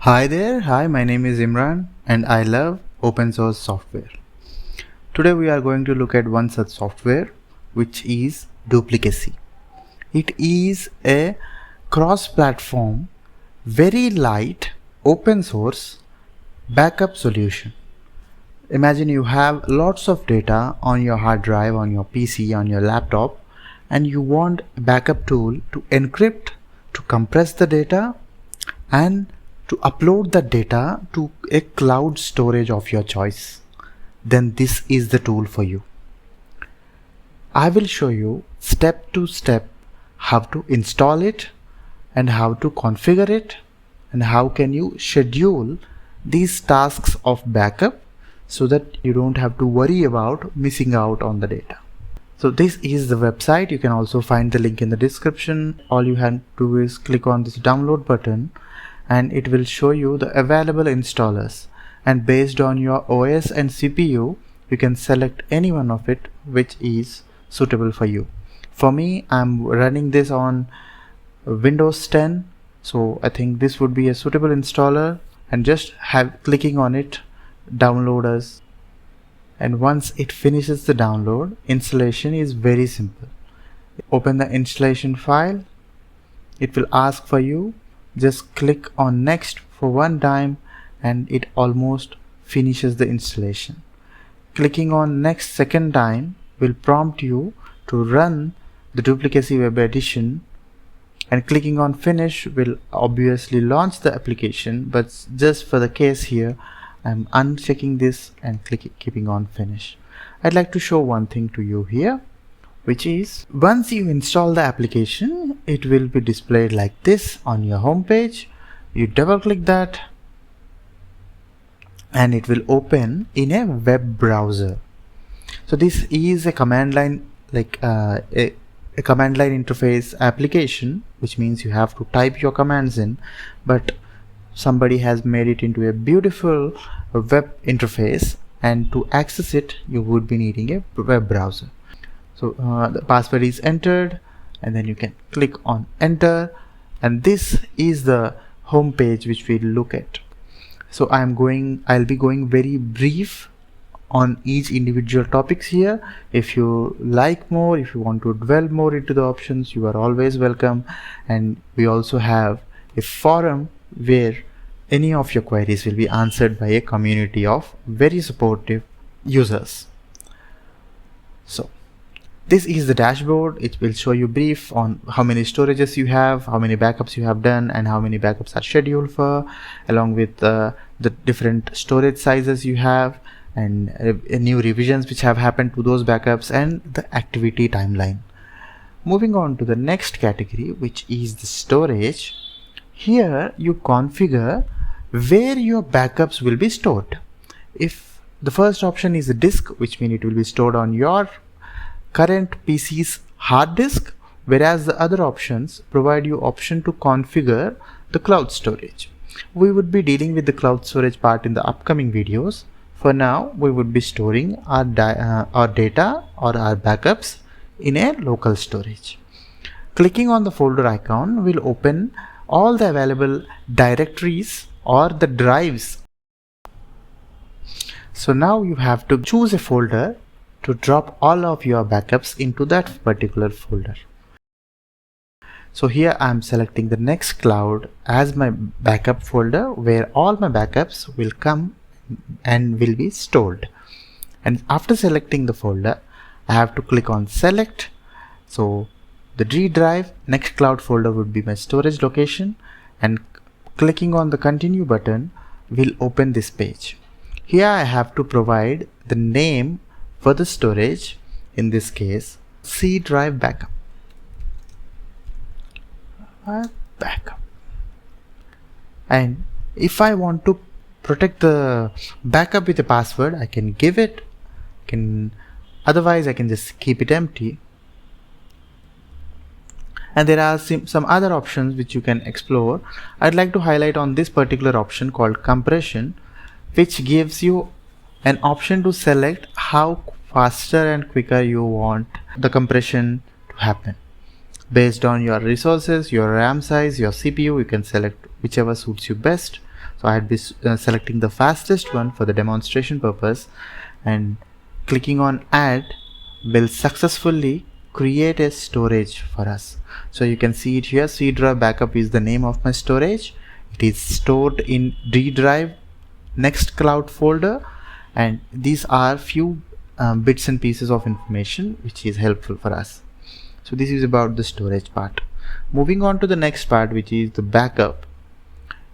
Hi there, my name is Imran and I love open source software. Today we are going to look at one such software which is Duplicacy. It is a cross-platform, very light, open source backup solution. Imagine you have lots of data on your hard drive, on your PC, on your laptop, and you want a backup tool to encrypt, to compress the data and to upload the data to a cloud storage of your choice. Then this is the tool for you. I will show you step to step how to install it and how to configure it and how can you schedule these tasks of backup so that you don't have to worry about missing out on the data. So this is the website. You can also find the link in the description. All you have to do is click on this download button and it will show you the available installers, and based on your OS and CPU you can select any one of it which is suitable for you. For me, I'm running this on Windows 10, so I think this would be a suitable installer, and just clicking on it download us. And once it finishes the download, installation is very simple. Open the installation file. It will ask for you. Just click on next for one time and it almost finishes the installation. Clicking on next second time will prompt you to run the Duplicacy web edition, and clicking on finish will obviously launch the application, but just for the case here I'm unchecking this and keeping on finish. I'd like to show one thing to you here, which is once you install the application, it will be displayed like this on your home page. You double click that and it will open in a web browser. So this is a command line, like a command line interface application, which means you have to type your commands in, but somebody has made it into a beautiful web interface, and to access it you would be needing a web browser. So the password is entered and then you can click on enter, and this is the home page which we'll look at. So I'll be going very brief on each individual topics here. If you like more, if you want to dwell more into the options, you are always welcome, and we also have a forum where any of your queries will be answered by a community of very supportive users. So this is the dashboard. It will show you brief on how many storages you have, how many backups you have done, and how many backups are scheduled for, along with the different storage sizes you have, and new revisions which have happened to those backups, and the activity timeline. Moving on to the next category, which is the storage. Here you configure where your backups will be stored. If the first option is a disk, which means it will be stored on your current PC's hard disk, whereas the other options provide you option to configure the cloud storage. We would be dealing with the cloud storage part in the upcoming videos. For now, we would be storing our data or our backups in a local storage. Clicking on the folder icon will open all the available directories or the drives. So now you have to choose a folder to drop all of your backups into that particular folder. So here I am selecting the Nextcloud as my backup folder, where all my backups will come and will be stored. And after selecting the folder, I have to click on select. So the D drive Nextcloud folder would be my storage location, and clicking on the continue button will open this page. Here I have to provide the name for the storage, in this case C drive backup. And if I want to protect the backup with a password, I can give it, otherwise I can just keep it empty. And there are some other options which you can explore. I'd like to highlight on this particular option called compression, which gives you an option to select how faster and quicker you want the compression to happen. Based on your resources, your RAM size, your CPU, you can select whichever suits you best. So I'd be selecting the fastest one for the demonstration purpose, and clicking on add will successfully create a storage for us. So you can see it here, C drive backup is the name of my storage. It is stored in D drive Nextcloud folder, and these are few bits and pieces of information which is helpful for us. So this is about the storage part. Moving on to the next part, which is the backup.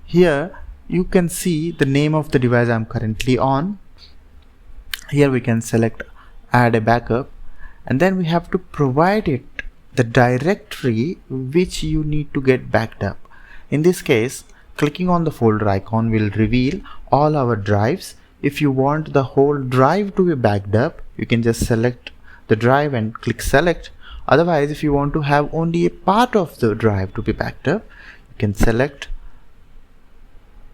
Here you can see the name of the device I'm currently on. Here we can select add a backup, and then we have to provide it the directory which you need to get backed up. In this case, clicking on the folder icon will reveal all our drives. If you want the whole drive to be backed up, you can just select the drive and click select. Otherwise, if you want to have only a part of the drive to be backed up, you can select,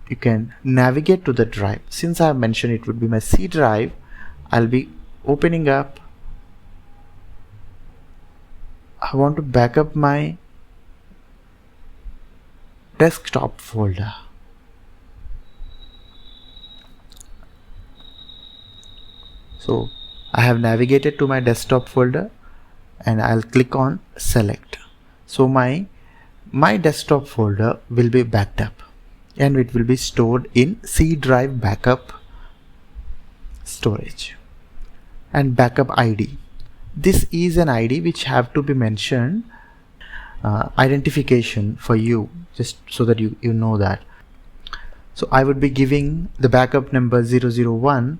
you can navigate to the drive. Since I have mentioned it would be my C drive, I'll be opening up. I want to back up my desktop folder. So I have navigated to my desktop folder and I'll click on select. So my desktop folder will be backed up and it will be stored in C drive backup storage. And backup ID. This is an ID which have to be mentioned, identification for you, just so that you know that. So I would be giving the backup number 001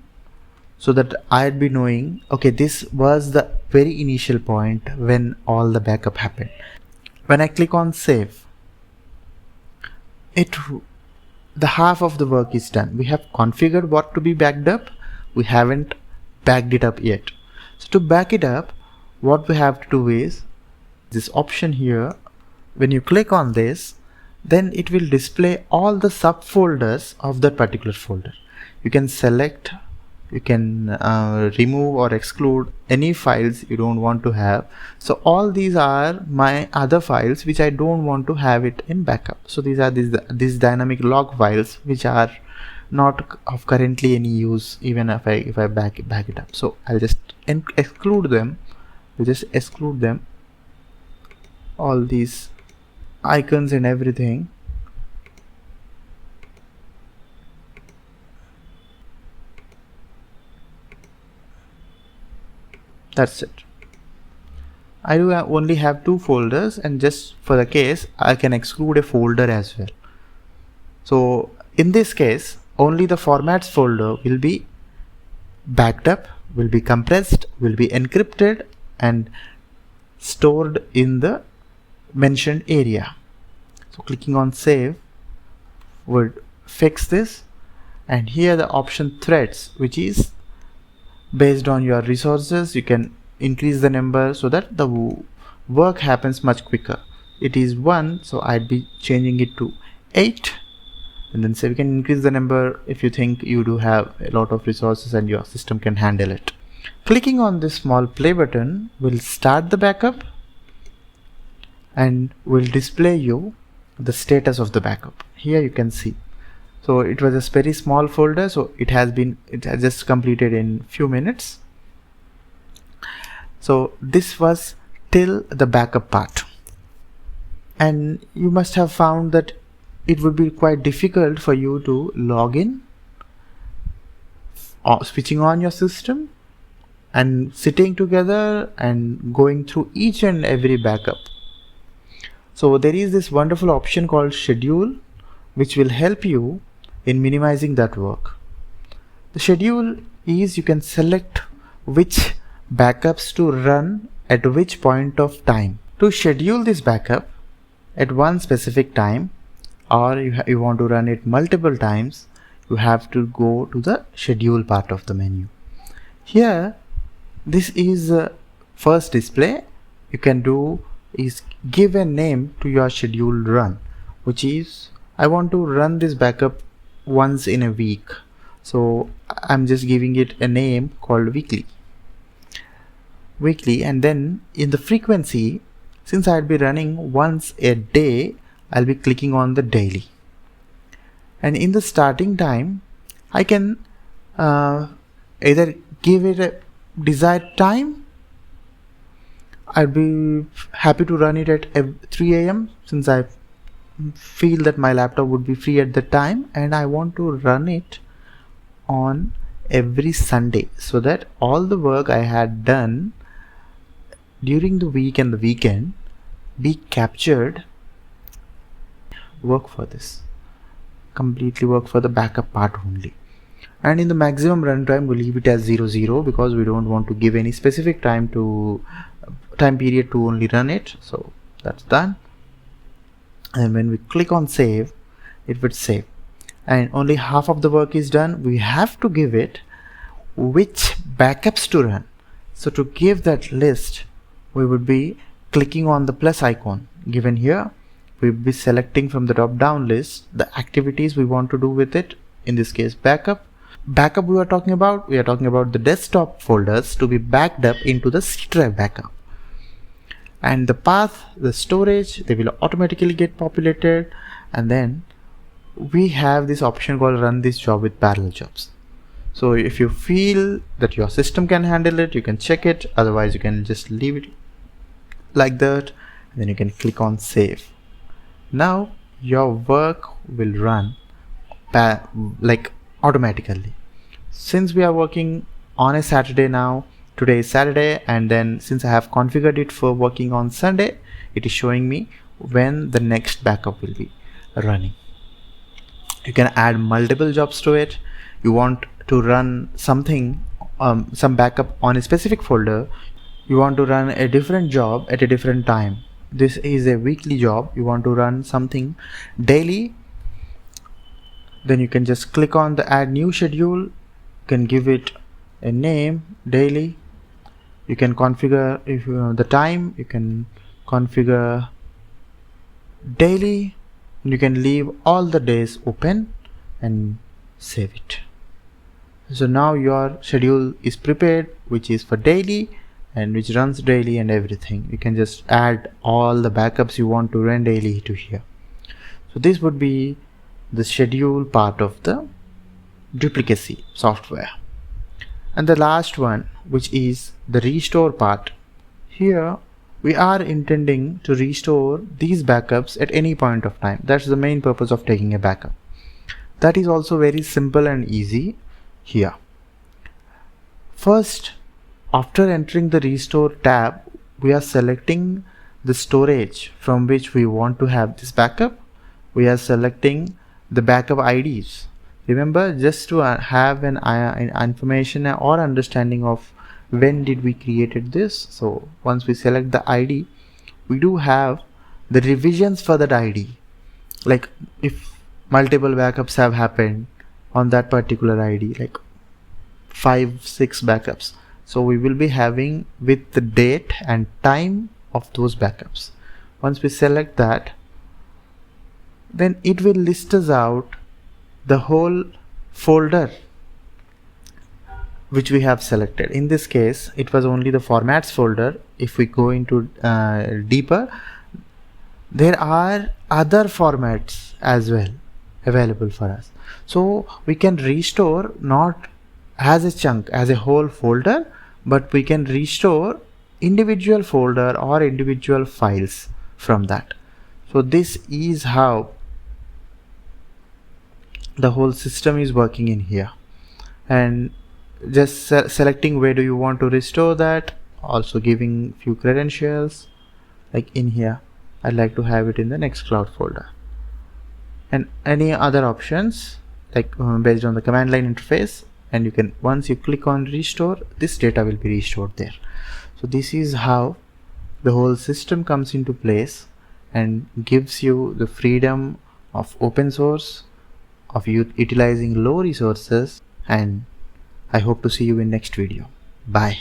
so that I'd be knowing, okay, this was the very initial point when all the backup happened. When I click on save, the half of the work is done. We have configured what to be backed up. We haven't backed it up yet. So to back it up, what we have to do is this option here. When you click on this, then it will display all the subfolders of that particular folder. You can select, you can remove or exclude any files you don't want to have. So all these are my other files which I don't want to have it in backup. So these are these dynamic log files which are not of currently any use, even if I back it up. So I'll just exclude them. We'll just exclude them, all these icons and everything. That's it. I do only have 2 folders, and just for the case I can exclude a folder as well. So in this case, only the formats folder will be backed up, will be compressed, will be encrypted and stored in the mentioned area. So clicking on save would fix this, and here the option threads, which is based on your resources, you can increase the number so that the work happens much quicker. It is 1, so I'd be changing it to 8. And then say we can increase the number if you think you do have a lot of resources and your system can handle it. Clicking on this small play button will start the backup and will display you the status of the backup. Here you can see. So it was a very small folder, so it has just completed in few minutes. So this was till the backup part, and you must have found that it would be quite difficult for you to log in, switching on your system and sitting together and going through each and every backup. So there is this wonderful option called schedule, which will help you in minimizing that work. The schedule is, you can select which backups to run at which point of time. To schedule this backup at one specific time, or you want to run it multiple times, you have to go to the schedule part of the menu. Here, this is first display. You can do is give a name to your scheduled run, which is, I want to run this backup once in a week. So I'm just giving it a name called weekly. And then in the frequency, since I'd be running once a day, I'll be clicking on the daily. and in the starting time I can either give it a desired time. I'd be happy to run it at 3 a.m. since I feel that my laptop would be free at the time, and I want to run it on every Sunday so that all the work I had done during the week and the weekend be captured. Work for this, completely work for the backup part only. And in the maximum runtime we leave it as 00 because we don't want to give any specific time period to only run it. So that's done, and when we click on save, it would save, and only half of the work is done. We have to give it which backups to run. So to give that list, we would be clicking on the plus icon given here. We'll be selecting from the drop down list the activities we want to do with it. In this case, backup we are talking about the desktop folders to be backed up into the C drive backup, and the path, the storage, they will automatically get populated. And then we have this option called run this job with parallel jobs. So if you feel that your system can handle it, you can check it, otherwise you can just leave it like that, and then you can click on save. Now your work will run like automatically. Since we are working on a Saturday now, today is Saturday, and then since I have configured it for working on Sunday, it is showing me when the next backup will be running. You can add multiple jobs to it. You want to run something, some backup on a specific folder, you want to run a different job at a different time. This is a weekly job, you want to run something daily, then you can just click on the add new schedule. You can give it a name, daily. You can configure if the time, you can configure daily. You can leave all the days open and save it. So now your schedule is prepared, which is for daily and which runs daily and everything. You can just add all the backups you want to run daily to here. So this would be the schedule part of the Duplicacy software. And the last one, which is the restore part. Here we are intending to restore these backups at any point of time. That's the main purpose of taking a backup. That is also very simple and easy here. First, after entering the restore tab, we are selecting the storage from which we want to have this backup. We are selecting the backup IDs. Remember, just to have an information or understanding of when did we created this. So once we select the ID, we do have the revisions for that ID, like if multiple backups have happened on that particular ID, like 5-6 backups, so we will be having with the date and time of those backups. Once we select that, then it will list us out the whole folder which we have selected. In this case, it was only the formats folder. If we go into deeper, there are other formats as well available for us. So we can restore not as a chunk, as a whole folder, but we can restore individual folder or individual files from that. So this is how the whole system is working in here. And just selecting where do you want to restore that, also giving few credentials, like in here I'd like to have it in the Nextcloud folder, and any other options like based on the command line interface. And you can, once you click on restore, this data will be restored there. So this is how the whole system comes into place and gives you the freedom of open source, of utilizing low resources. And I hope to see you in next video. Bye.